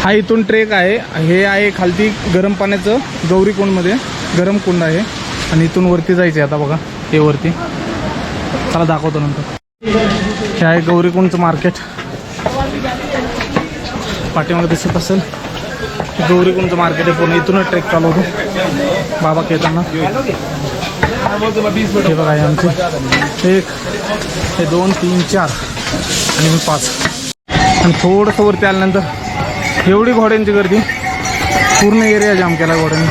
हा इथून ट्रेक आहे. हे आहे खालती गरम पाण्याचं गौरीकुंडमध्ये गरम कुंड आहे आणि इथून वरती जायचं आहे. आता बघा हे वरती, चला दाखवतो नंतर. हे आहे गौरीकुंडचं मार्केट. पाठीमागे दिसत असेल गौरीकुंडचं मार्केट आहे पूर्ण. इथूनच ट्रेक चालू होतो बाबा केदारनाथ. हे बघा आहे आमचे 1 हे 2 3 4 आणि 5. आणि थोडंसं वरती आल्यानंतर एवढी घोड्यांची गर्दी, पूर्ण एरिया जाम केला घोड्यांनी.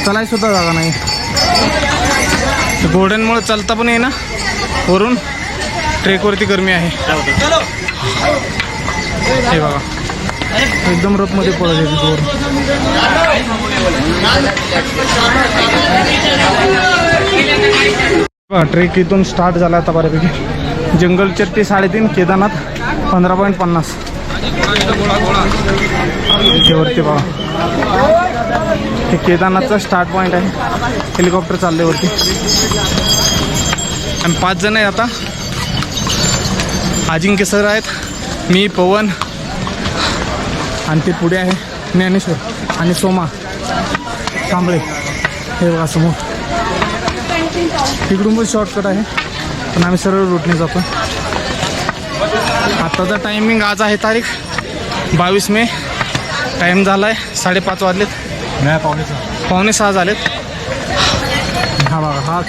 चलाय सुद्धा जागा नाही. घोड्यांमुळे चालता पण येईना, वरून ट्रेकवरती गरमी आहे. हे बघा एकदम रफमध्ये पळत आहे तिथवर. ट्रेक इथून स्टार्ट झाला आता बऱ्यापैकी. जंगल चट्टी 3.5, केदारनाथ 15.50. इथे वरती बघा हे केदारनाथचा स्टार्ट पॉईंट आहे. हेलिकॉप्टर चालले वरती आणि 5 जण आहे आता. अजिंक्य सर आहेत, मी, पवन आणि ते पुढे आहे ज्ञानेश्वर आणि सोमा कांबळे. हे बघा समोर. तिकडून पण शॉर्टकट आहे पण आम्ही सरळ रूटने जातो. आत्ताचा टायमिंग आज आहे तारीख 22 मे. टाईम झाला आहे 5:30 वाजलेत. नाही 5:45 झालेत. हा बघा हा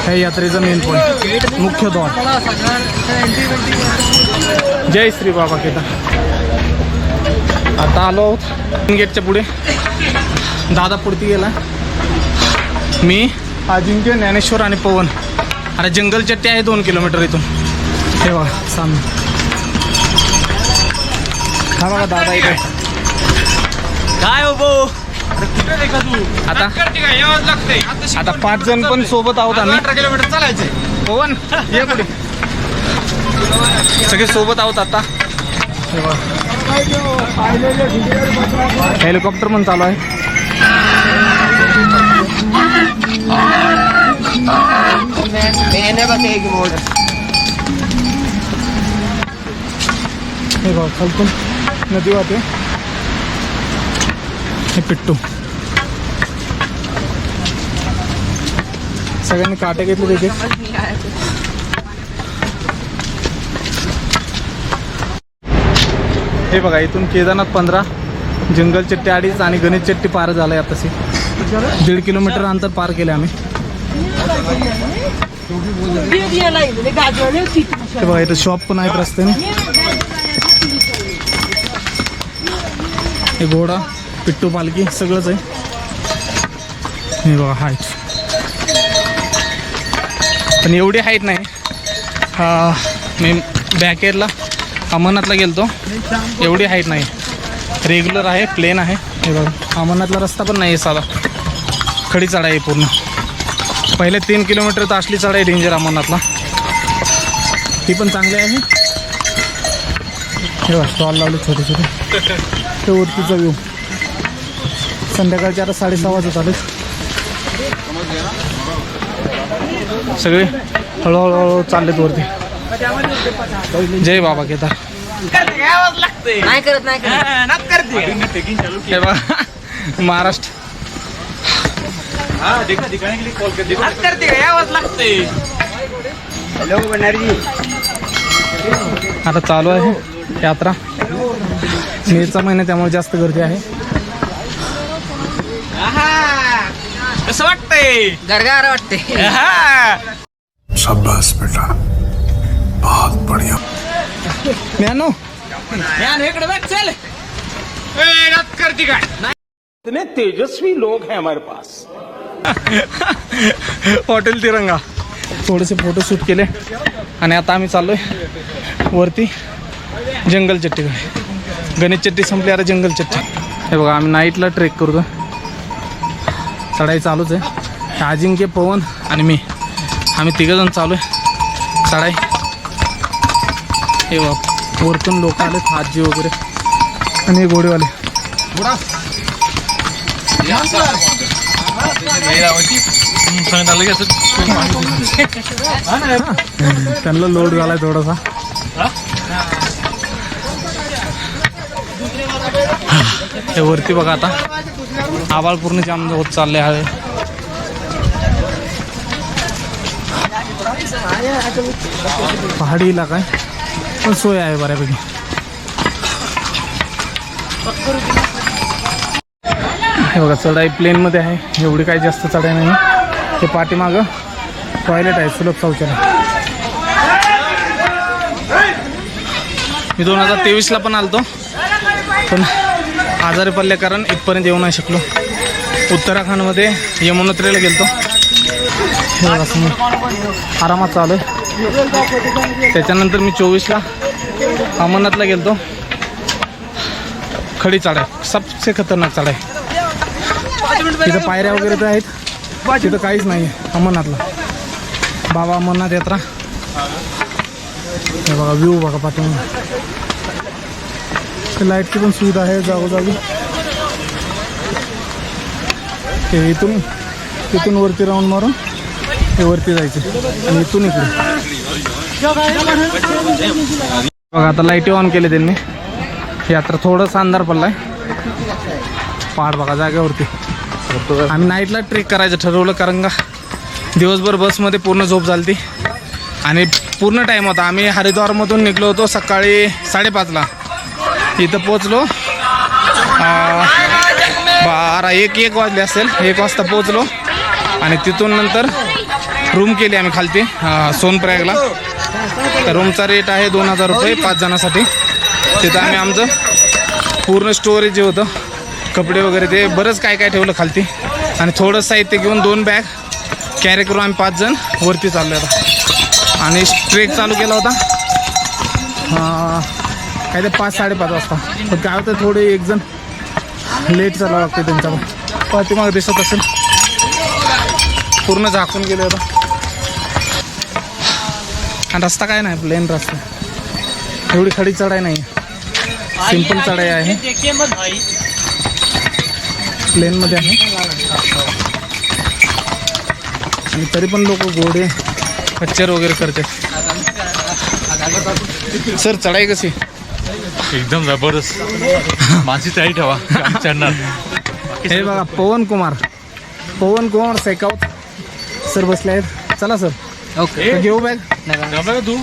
हे यात्रेचं मेन पॉईंट, मुख्य द्वार. जय श्री बाबा केदार. आता आलो आहोत गेटच्या पुढे. दादा पुढती गेला, मी, अजिंक्य, ज्ञानेश्वर आणि पवन. अरे जंगल चट्टी आहे 2 किलोमीटर इथून. हे बघा सामने. हा बघा दादा इथे काय हो भाऊ, आता 5 जण पण सोबत आहोत आम्ही. 18 किलोमीटर चालायचंय. पवन ये पुढे. सगळे सोबत आहोत आता. हे बघा हेलिकॉप्टर पण चालू आहे. हे बघा खालतून नदी वाहते. हे पिट्टू. सगळ्यांनी काटे घेतले तिथे. हे बघा इथून केदारनाथ 15, जंगल चट्टी 2.5 आणि गणेश चट्टी पार झालाय आताशी. 1.5 किलोमीटर अंतर पार केले आम्ही. हे बघा इथं शॉप पण आहेत रस्त्याने. हे घोडा, पिट्टू, पालखी सगळंच आहे. हे बघा हाईट, पण एवढी हाईट नाही. मी बॅकेरला अमरनाथला गेलतो, एवढी हाईट नाही. रेग्युलर आहे, प्लेन आहे. हे बघा अमरनाथला रस्ता पण नाही आहे साधा, खडी चढाई आहे पूर्ण. पहिले 3 किलोमीटर तर असली चढाई डेंजर अमरनाथला. ती पण चांगली आहे. हे बघा स्टॉल लावले छोटे छोटे. ते वरतीचा व्ह्यू. संध्याकाळचे आता 6:30 वाजत आले. सगळे हळूहळू चाललेत वरती. जय बाबा केदार. नाही करत हे बघा महाराष्ट्र. आता चालू आहे यात्रा. मेचा महिना त्यामुळे जास्त गर्दी आहे. कसं वाटतंय? गरगार वाटते. शाबाश बेटा, बहुत बढ़िया. ज्ञानो इकडे बघ चल. करते काय? इतने तेजस्वी लोग हैं हमारे पास. हॉटेल तिरंगा. थोडेसे फोटो शूट केले आणि आता आम्ही चाललोय वरती जंगल चट्टीकडे. गणेश चट्टी संपली, आता जंगल चट्टी. हे बघा आम्ही नाईटला ट्रेक करतो. चढाई चालूच आहे. अजिंक्य, पवन आणि मी, आम्ही 3 जण चालू आहे चढाई. हे बघा वरतून लोक आले, हातजी वगैरे आणि हे घोडेवाले. त्यांना लोड झालाय थोडासा. हे वरती बघा आता आभाळ पूर्ण जाम होत चालले आहे. पहाडी इलाका आहे पण सोय आहे बऱ्यापैकी. हे बघा चढाई प्लेनमध्ये आहे, एवढी काही जास्त चढाई नाही. हे पाठीमागं टॉयलेट आहे, सुलभ शौचालय. मी 2023ला पण आलतो पण आजारी पडल्या कारण इथपर्यंत येऊ नाही शकलो. उत्तराखंडमध्ये यमुनोत्रीला गेलतो. हे बघा समोर आरामात चालू आहे. त्याच्यानंतर मी 24ला अमरनाथला गेलतो. खडी चढाई, सबसे खतरनाक चढाई. तिथं पायऱ्या वगैरे तर आहेत, तिथं काहीच नाही आहे अमरनाथला. बाबा अमरनाथ यात्रा. हे बघा व्ह्यू बघा पाठीमागे. लाईटची पण सुविधा आहे जागोजागी. हे इथून वरती राऊंड मारून हे वरती जायचे आणि इथून इकडे बघा. आता लाईटी ऑन केले त्यांनी. यात्रा थोडंसं अंधार पडलाय. पहाड बघा जागेवरती. आम्ही नाईटला ट्रेक करायचं ठरवलं कारण का दिवसभर बसमध्ये पूर्ण झोप झाली आणि पूर्ण टाईम होता. आम्ही हरिद्वारमधून निघलो होतो सकाळी 5:30ला. इथं पोचलो 1 वाजले असेल. 1 वाजता पोचलो आणि तिथून नंतर रूम केली आम्ही खालती सोनप्रयागला. तर रूमचा रेट आहे 2000 रुपये 5 जणांसाठी. तिथं आम्ही आमचं पूर्ण स्टोरेज जे होतं कपडे वगैरे ते बरंच काय काय ठेवलं खालती आणि थोडं साहित्य घेऊन 2 बॅग कॅरी करून आम्ही 5 जण वरती चाललो होता आणि ट्रेक चालू केला होता काय ते 5-5:30 वाजता. पण काय होतं थोडे एक जण लेट चालावं लागते त्यांच्या पाठीमागं दिसत असेल पूर्ण झाकून गेले होता. आणि रस्ता काय नाही, प्लेन रस्ता. एवढी खडी चढाई नाही, सिंपल चढाई आहे, प्लेनमध्ये आहे. आणि तरी पण लोक घोडे खच्चर वगैरे करते. सर चढाई कशी? एकदम जबरदस्त. मानसी तयारी ठेवा चढणार. हे बघा पवन कुमार सेकावत सर बसले आहेत. चला सर. ओके घेऊ बॅग. तू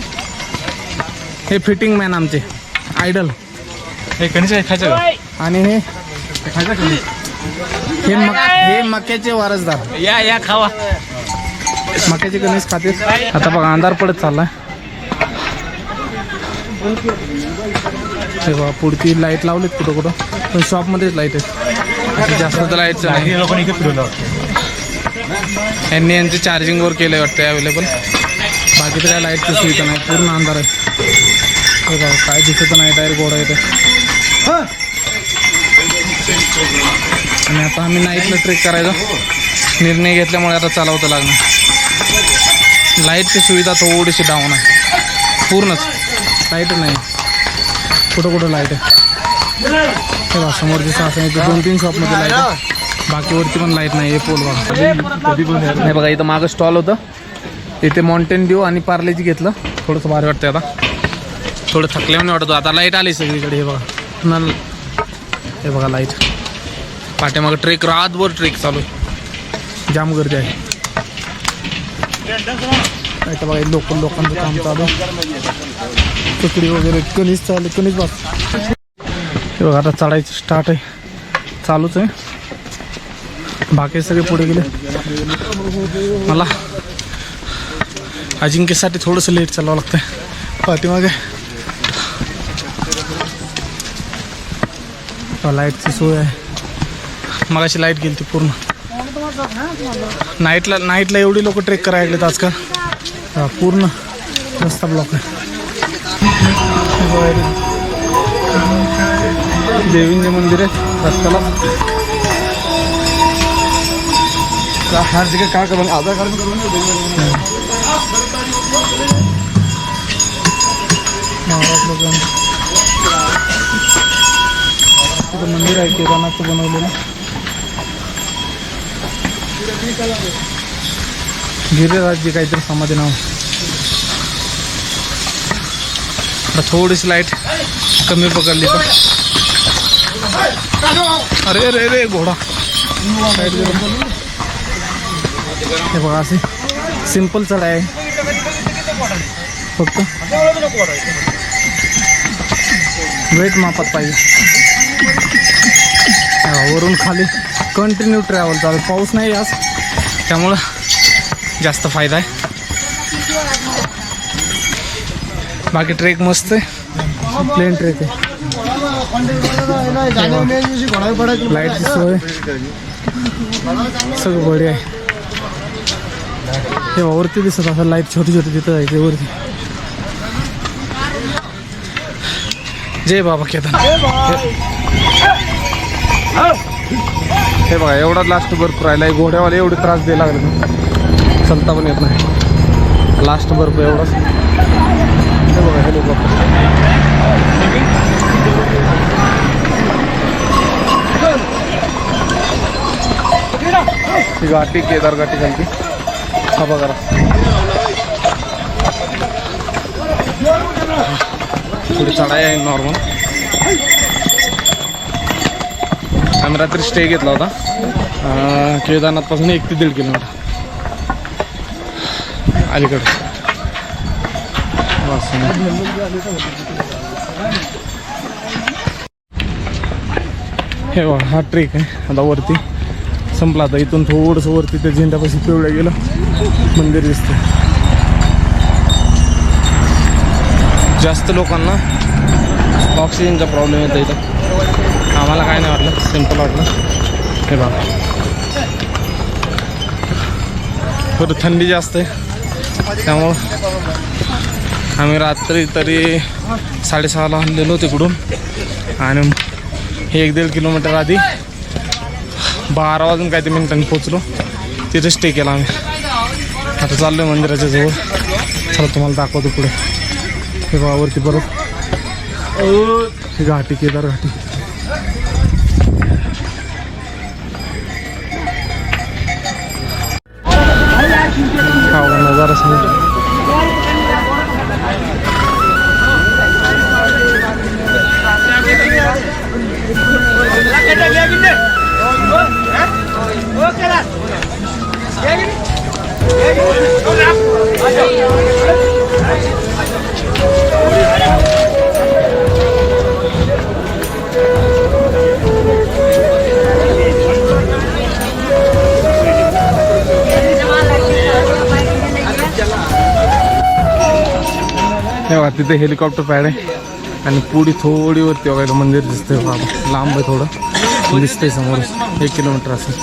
हे फिटिंग मॅन आमचे आयडल. हे कणीस खायचं आणि हे मक्याचे वारसदार. या खावा. मक्याचे कणीस खाते. आता बघा अंधार पडत चाललाय. हे बघा पुढची लाईट लावलीत कुठं पण शॉपमध्येच लाईट आहे, जास्त तर लाईटचं नाही. लोकांनी इथे फिरवलं. यांनी यांचे चार्जिंगवर केलं वाटतं अवेलेबल. बाकी तर काय लाईटची सुविधा नाही, पूर्ण अंधार आहे. हे बघा काय दिसत नाही, डायरेक्ट घोडा येते. आणि आता आम्ही नाईटला ट्रेक करायचा निर्णय घेतल्यामुळे आता चालवतं लागणार. लाईटची सुविधा थोडीशी डाऊन आहे, पूर्णच लाईट नाही. कुठं लाईट आहे. हे बघा समोरची सासणी 2-3 शॉपमध्ये लाईट आहे, बाकीवरती पण लाईट नाही. हे पोल बघा. हे बघा इथं मागं स्टॉल होतं, इथे माउंटेन ड्यू आणि पार्लेजी घेतलं. थोडंसं भारी वाटतं. आता थोडं थकल्याने वाटतो. आता लाईट आली सगळीकडे. हे बघा नल. हे बघा लाईट. पाठीमागं ट्रेक रातभर ट्रेक चालू आहे, जाम गर्दी आहे. इथं बघा लोकांचं काम चालू. चकडी वगैरे कणीस चालू, कणीस बस. हे बघा आता चढायचं स्टार्ट आहे, चालूच आहे. बाकी सगळे पुढे गेले. मला अजिंक्यसाठी थोडंसं लेट चालावं लागतंय. पाठीमागे लाईटची सोय आहे. मगाशी लाईट गेली ती पूर्ण. नाईटला एवढी लोक ट्रेक करायला लागलेत आजकाल. पूर्ण रस्ता ब्लॉक आहे. देवींचे मंदिर आहे रस्त्याला. हर जगह काय करून आधार कार्ड करून तिथं मंदिर आहे केदारनाथचं बनवलेलं. गिरिराजजी काहीतरी समाधी नाव. थोडीशी लाईट कमी पकडली तर अरे अरे अरे घोडा साईड गेला. हे बघा असे सिंपल चढ आहे फक्त वेट मापात पाहिजे. वरून खाली कंटिन्यू ट्रॅव्हल चालू. पाऊस नाही आज त्यामुळं जास्त फायदा आहे. बाकी ट्रेक मस्त आहे, प्लेन ट्रेक आहे. लाईटची सोय सगळं बढिया आहे. हे वरती दिसत असं लाईट छोटी छोटी तिथं आहे ते वरती. जय बाबा केदार. हे बघा एवढा लास्ट बर्फ राहिला आहे. घोड्यावाले एवढे त्रास द्यायला लागले, चलता पण येत नाही. लास्ट बर्फ एवढाच. हे बघा हेलिकॉप्टर. ही घाटी केदार घाटी चालती. हा बघा थोडी चढाई आहे नॉर्मल. आम्ही रात्री स्टे घेतला होता केदारनाथपासून 1 ते 1.5 किलोमीटर अलीकडे. हे बघा हा ट्रेक आहे. आता वरती संपला. आता इथून थोडंसं वरती ते झेंड्यापाशी पिवळ्या गेलं मंदिर दिसतं. जास्त लोकांना ऑक्सिजनचा प्रॉब्लेम येतो इथं. आम्हाला काय नाही वाटलं, सिम्पल वाटलं. हे बघा थोडं थंडी जास्त आहे त्यामुळं आम्ही रात्री तरी 6:30ला हल्लेलो तिकडून आणि हे 1-1.5 किलोमीटर आधी 12 वाजून काही ते मिनिटांनी पोचलो. तिथे स्टे केला आम्ही. आता चाललो आहे मंदिराच्या जवळ. चला तुम्हाला दाखवतो पुढे. हे गावावरती परत ही घाटी केदार घाटी. हा नजारा समजा. तेव्हा तिथे हेलिकॉप्टर पॅड आहे आणि पुढे थोडी वरती वगैरे मंदिर दिसतंय. बाबा लांब आहे थोडं दिसतंय समोर 1 किलोमीटर असेल.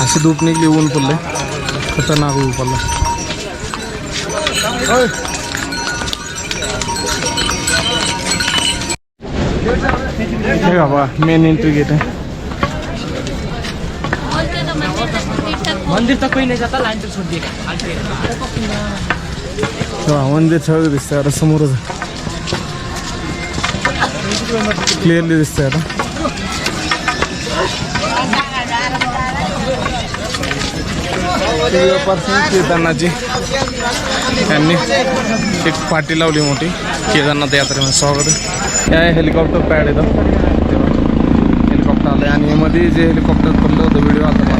अशी धूप निघली, ऊन पडलंय, खतरनाक ऊन पडलं. हे बाबा मेन एंट्री गेट आहे. मंदिर तक कोई नहीं जाता, लाइन तक छोड़ दिए. मंदिर सगळं दिसतंय आता समोरच. क्लिअरली दिसतंय आता. केदारनाथची त्यांनी एक पार्टी लावली मोठी केदारनाथ यात्रेमध्ये स्वागत. काय हेलिकॉप्टर पॅड येतं हेलिकॉप्टर आलं आणि यामध्ये जे हेलिकॉप्टर पडलं होतं व्हिडिओ आता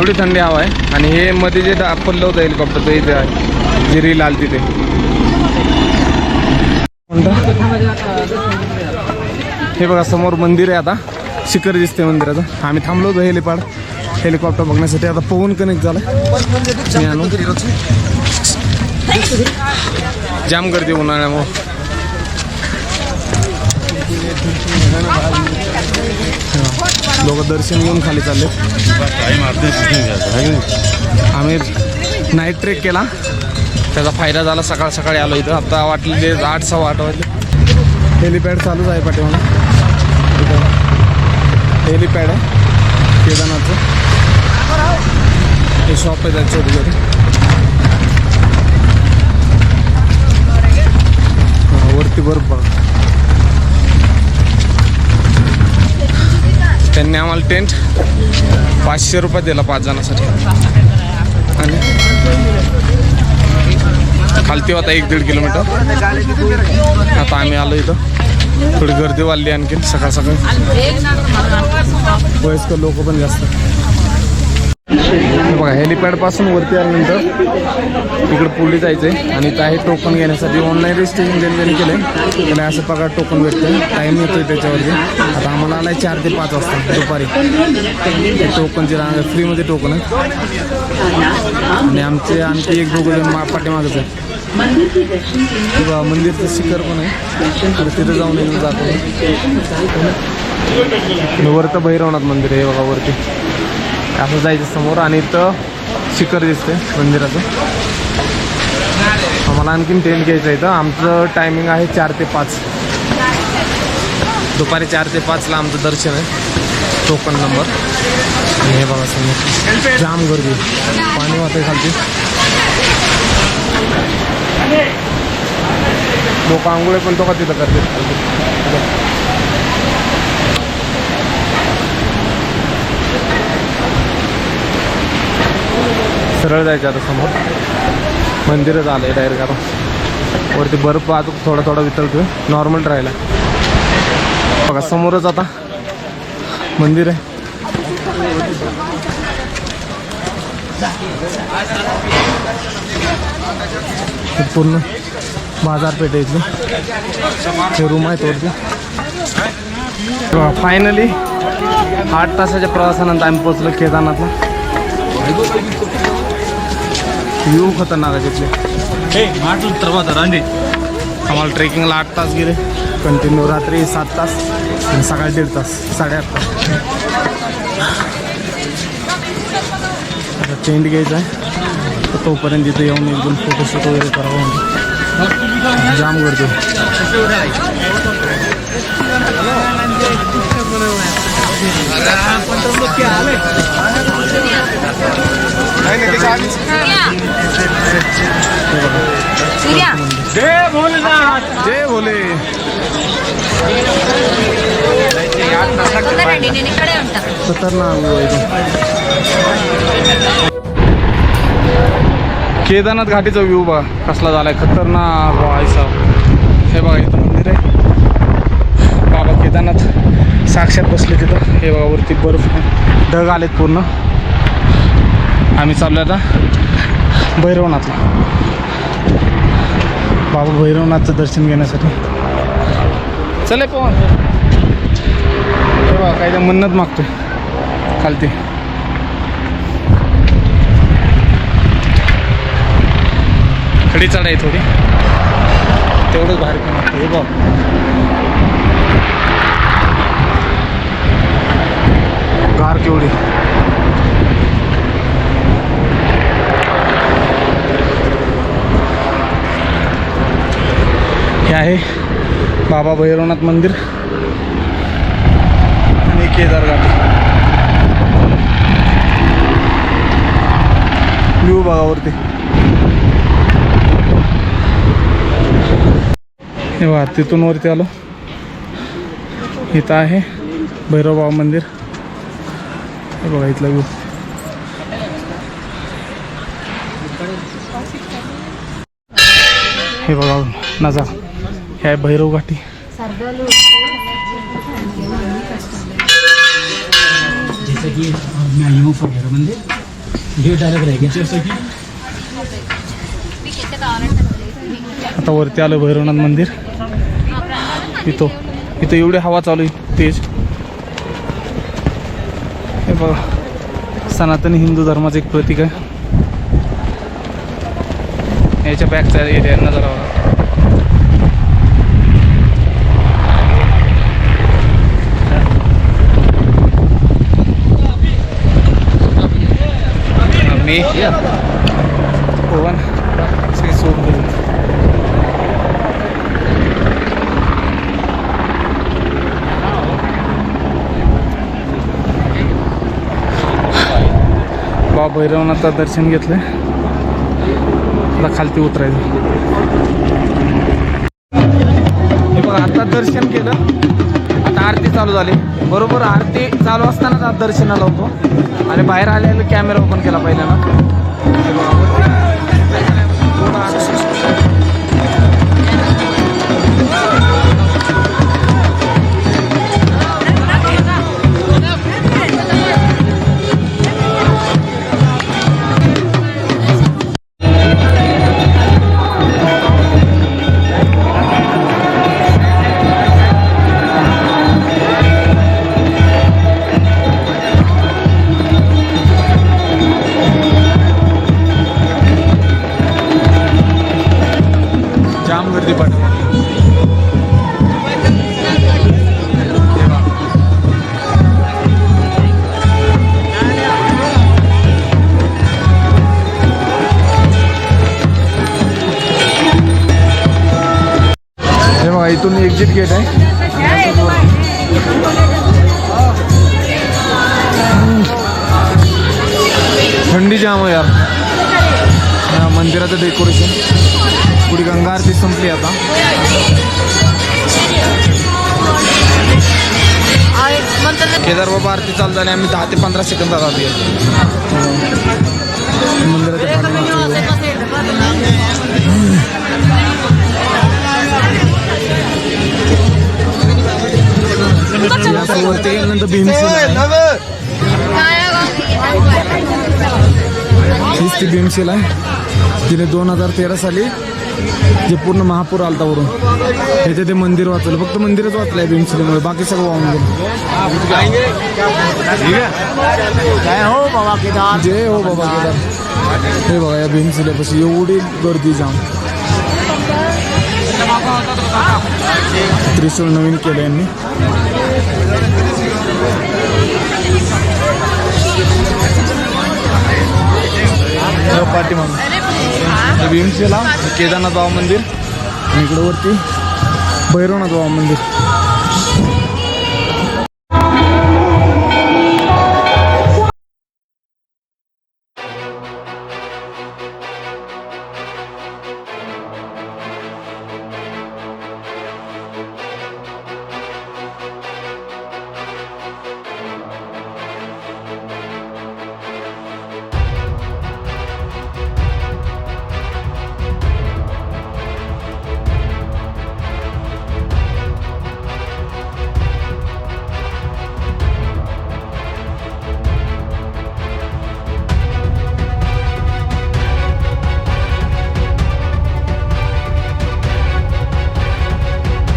थोडी थंडी हवा आहे. आणि हे मध्ये जे पडलं होतं हेलिकॉप्टर ते इथे आहे, जी रील आली तिथे. हे बघा समोर मंदिर आहे. आता शिखर दिसते मंदिराचं. आम्ही थांबलो होतो हेलिकॉप्टर बघण्यासाठी. आता पवन कनेक्ट झाला. जाम गर्दी उन्हाळ्यामुळं. लोक दर्शन घेऊन खाली चालले. आम्ही नाईट ट्रेक केला, त्याचा फायदा झाला. सकाळ सकाळी आलो इथं. आता वाटले 8 सव्वा 8 वाजले. हेलिपॅड चालूच आहे पाठीमागं. हेलिपॅड आहे केदारनाथचं. हे शॉप आहे त्याचं छोटे छोटे. वरती बर्फ बघा. त्यांनी आम्हाला टेंट 500 रुपये दिला 5 जणांसाठी. आणि खालती होता 1-1.5 किलोमीटर. आता आम्ही आलो इथं. थोडी गर्दी वाढली आणखीन सकाळ सकाळी. वयस्कर लोक पण जास्त. बघा हेलिपॅडपासून वरती आल्यानंतर इकडे पुढे जायचं आहे. आणि इथं आहे टोकन घेण्यासाठी. ऑनलाईन रजिस्ट्रेशन रेल्वेने केलं आहे. त्याला असं प्रकार टोकन भेटतं. टाईम येतो आहे त्याच्यावरती. आता आम्हाला आला आहे 4 ते 5 वाजता दुपारी. टोकनची रांग फ्रीमध्ये टोकन आहे. आणि आमचे आणखी 1-2 जण पाठीमागच आहे. मंदिरचं शिखर पण आहे. तर तिथं जाऊन येऊन जातो. वरतं भैरवनाथ मंदिर आहे बघा वरती. असं जायचं समोर. आणि इथं शिखर दिसते मंदिराचं. आम्हाला आणखीन टेंट घ्यायचं आहे इथं. आमचं टायमिंग आहे 4 ते 5. दुपारी 4 ते 5ला आमचं दर्शन आहे. Token number. हे बघा समोर जाम गर्दी. पाणी वाहतंय खालती. लोक आंघोळे पण तो का तिथं करतात. सरळ जायचं आता समोर. मंदिरच आलं आहे डायरेक्ट. आता वरती बर्फ अजून थोडा थोडा वितळतोय. नॉर्मल राहिला बघा. समोरच आता मंदिर आहे. पूर्ण बाजारपेठ आहे इथली. हे रूम आहेत वरती. फायनली 8 तासाच्या प्रवासानंतर आम्ही पोचलो केदारनाथला. व्ह्यू खतरनाक आहे तिथले. आम्हाला ट्रेकिंगला 8 तास गेले कंटिन्यू. रात्री 7 तास आणि सकाळी 1.5 तास, 8.5 तास. आता टेंट घ्यायचा आहे. तर तोपर्यंत इथे येऊन एकदम फोटोशूट वगैरे करावं म्हणजे. जाम गर्दी. जय भोलेनाथ. जय भोले. खतरनाक. केदारनाथ घाटीचा व्ह्यू बघा कसला झालाय. खतरनाक व्हायचा. हे बघा इथं मंदिर आहे. बाबा केदारनाथ साक्षात बसले तिथं. हे बघा वरती बर्फ ढग आलेत पूर्ण. आम्ही चाललो आता भैरवनाथला. बाबा भैरवनाथचं दर्शन घेण्यासाठी. चले पवन. हे बघा काही मन्नत मागतोय खालती. खडी चढाई थोडी तेवढंच बाहेर पण वाटतं. हे बघ गार केवढी. हे आहे बाबा भैरवनाथ मंदिर आणि केदार घाट. व्ह्यू बघा वरती. हे बघा तिथून वरती आलो. इथं आहे भैरव बाबा मंदिर. हे बघा इथला व्ह्यू. हे बघा नजारा. हे आहे भैरव घाटी. जैसे कि मैं यूँ पर मंदिर आता वरती आलं भैरवनाथ मंदिर. इथं एवढी हवा चालू आहे तेज. हे बघा सनातनी हिंदू धर्माचं एक प्रतीक आहे. याच्या बॅकचा एरिया नजर मी ओवन सगळे सोडून दिले. बाबा भैरवनाथचं दर्शन घेतलं. आता खालती उतरायचं. हे बघा आता दर्शन केलं. आता आरती चालू झाली. बरोबर आरती चालू असतानाच आज दर्शनाला होतो आणि बाहेर आलेला कॅमेरा ओपन केला पहिल्यांदा. हे बघा जाम गर्दी पडली. हे बघा इथून एक्झिट गेट आहे. थंडी जाम आहे यार. मंदिराचं डेकोरेशन. पुढे गंगा आरती संपली आता. केदार बाबा आरती चालू झाली. आम्ही 10 ते 15 सेकंदात आधी वरती गेल्यानंतर भीमशिला आहे. तिने 2013 साली जे पूर्ण महापूर आलता वरून त्याचे ते मंदिर वाचलं. फक्त मंदिरच वाचलंय भीमशिलेमुळे. बाकी सगळं वाहून गेलं. जय हो बाबा केदार. हे बघा या भीमशिलेपाशी एवढी गर्दी जाम. त्रिशूळ नवीन केलं यांनी. पाठीमागून भीमशिला, केदारनाथ बाबा मंदिर आणि इकडं वरती भैरवनाथ बाबा मंदिर.